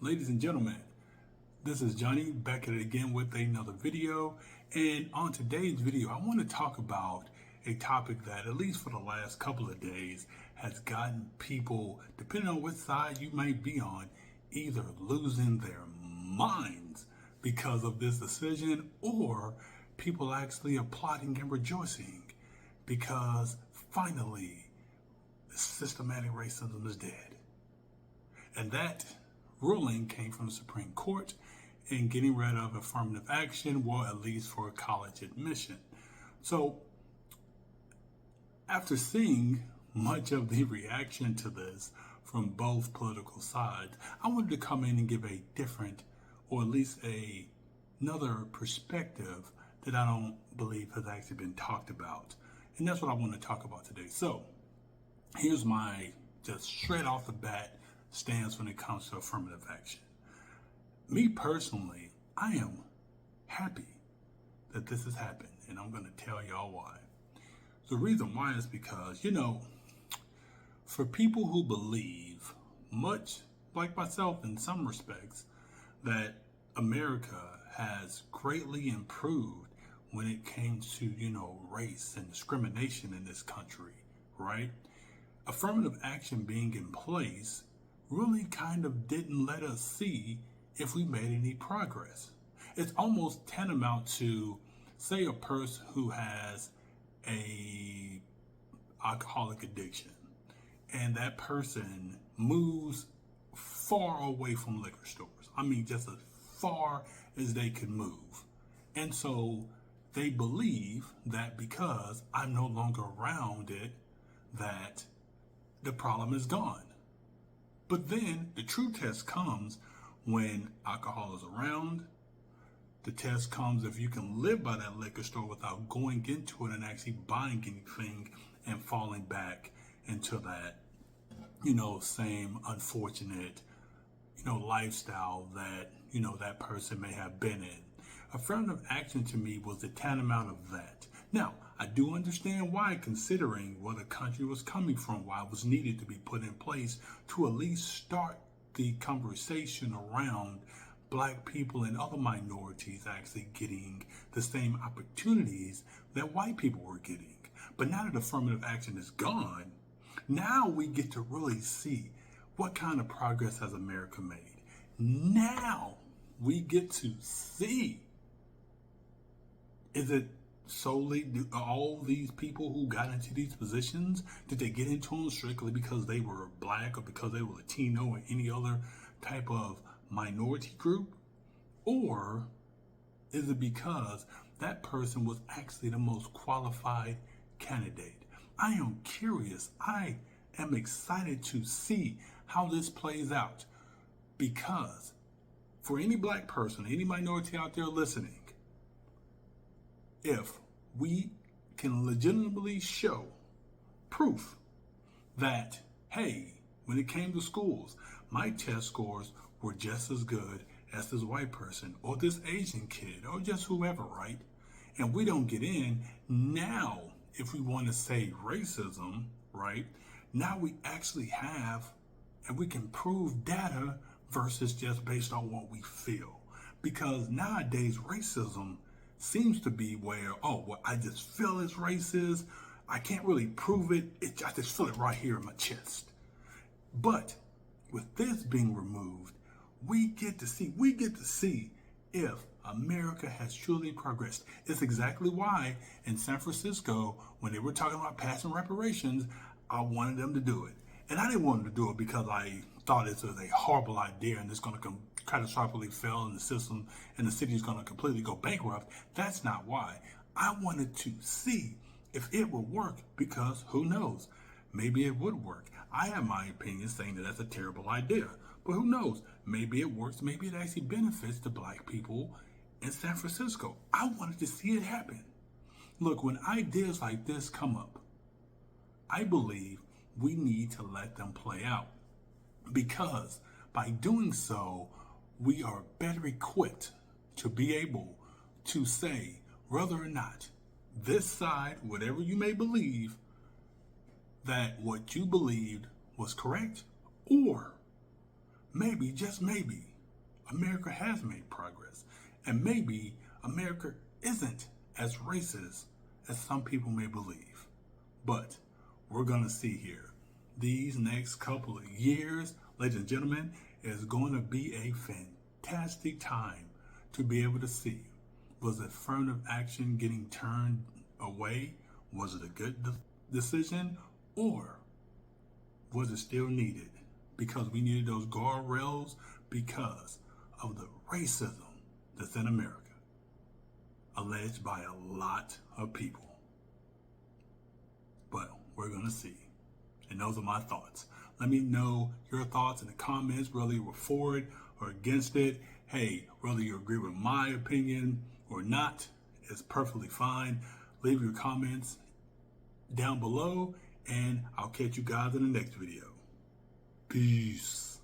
Ladies and gentlemen, this is Johnny back at it again with another video. And on today's video, I want to talk about a topic that, at least for the last couple of days, has gotten people, depending on which side you may be on, either losing their minds because of this decision, or people actually applauding and rejoicing because finally systematic racism is dead. And that ruling came from the Supreme Court in getting rid of affirmative action, well, at least for college admission. So, after seeing much of the reaction to this from both political sides, I wanted to come in and give a different, or at least another perspective that I don't believe has actually been talked about. And that's what I want to talk about today. So, here's my just straight off the bat stance when it comes to affirmative action. Me personally, I am happy that this has happened, and I'm going to tell y'all why. The reason why is because, for people who believe, much like myself in some respects, that America has greatly improved when it came to, race and discrimination in this country, right? Affirmative action being in place really kind of didn't let us see if we made any progress. It's almost tantamount to, say, a person who has a alcoholic addiction, and that person moves far away from liquor stores. I mean, just as far as they can move. And so they believe that because I'm no longer around it, that the problem is gone. But then the true test comes when alcohol is around. The test comes if you can live by that liquor store without going into it and actually buying anything and falling back into that, same unfortunate, lifestyle that, that person may have been in. Affirmative action to me was the tantamount of that. Now, I do understand why, considering where the country was coming from, why it was needed to be put in place to at least start the conversation around Black people and other minorities actually getting the same opportunities that white people were getting. But now that affirmative action is gone, now we get to really see what kind of progress has America made. Now we get to see, is it solely all these people who got into these positions, did they get into them strictly because they were Black or because they were Latino or any other type of minority group? Or is it because that person was actually the most qualified candidate? I am curious. I am excited to see how this plays out, because for any Black person, any minority out there listening, if we can legitimately show proof that, hey, when it came to schools, my test scores were just as good as this white person or this Asian kid or just whoever, right? And we don't get in. Now, if we want to say racism, right, now we actually have, and we can prove data versus just based on what we feel. Because nowadays, racism seems to be where, I just feel it's racist. I can't really prove it. I just feel it right here in my chest. But with this being removed, we get to see if America has truly progressed. It's exactly why in San Francisco, when they were talking about passing reparations, I wanted them to do it. And I didn't want them to do it because I thought it was a horrible idea and it's going to catastrophically fail in the system and the city is going to completely go bankrupt. That's not why. I wanted to see if it would work, because who knows? Maybe it would work. I have my opinion saying that that's a terrible idea, but who knows? Maybe it works. Maybe it actually benefits the Black people in San Francisco. I wanted to see it happen. Look, when ideas like this come up, I believe we need to let them play out, because by doing so, we are better equipped to be able to say whether or not this side, whatever you may believe, that what you believed was correct, or maybe, just maybe, America has made progress. And maybe America isn't as racist as some people may believe. But we're going to see here. These next couple of years, ladies and gentlemen, is going to be a fantastic time to be able to see. Was affirmative action getting turned away? Was it a good decision? Or was it still needed? Because we needed those guardrails because of the racism that's in America, alleged by a lot of people. But we're going to see. And those are my thoughts. Let me know your thoughts in the comments, whether you were for it or against it. Hey, whether you agree with my opinion or not is perfectly fine. Leave your comments down below, and I'll catch you guys in the next video. Peace.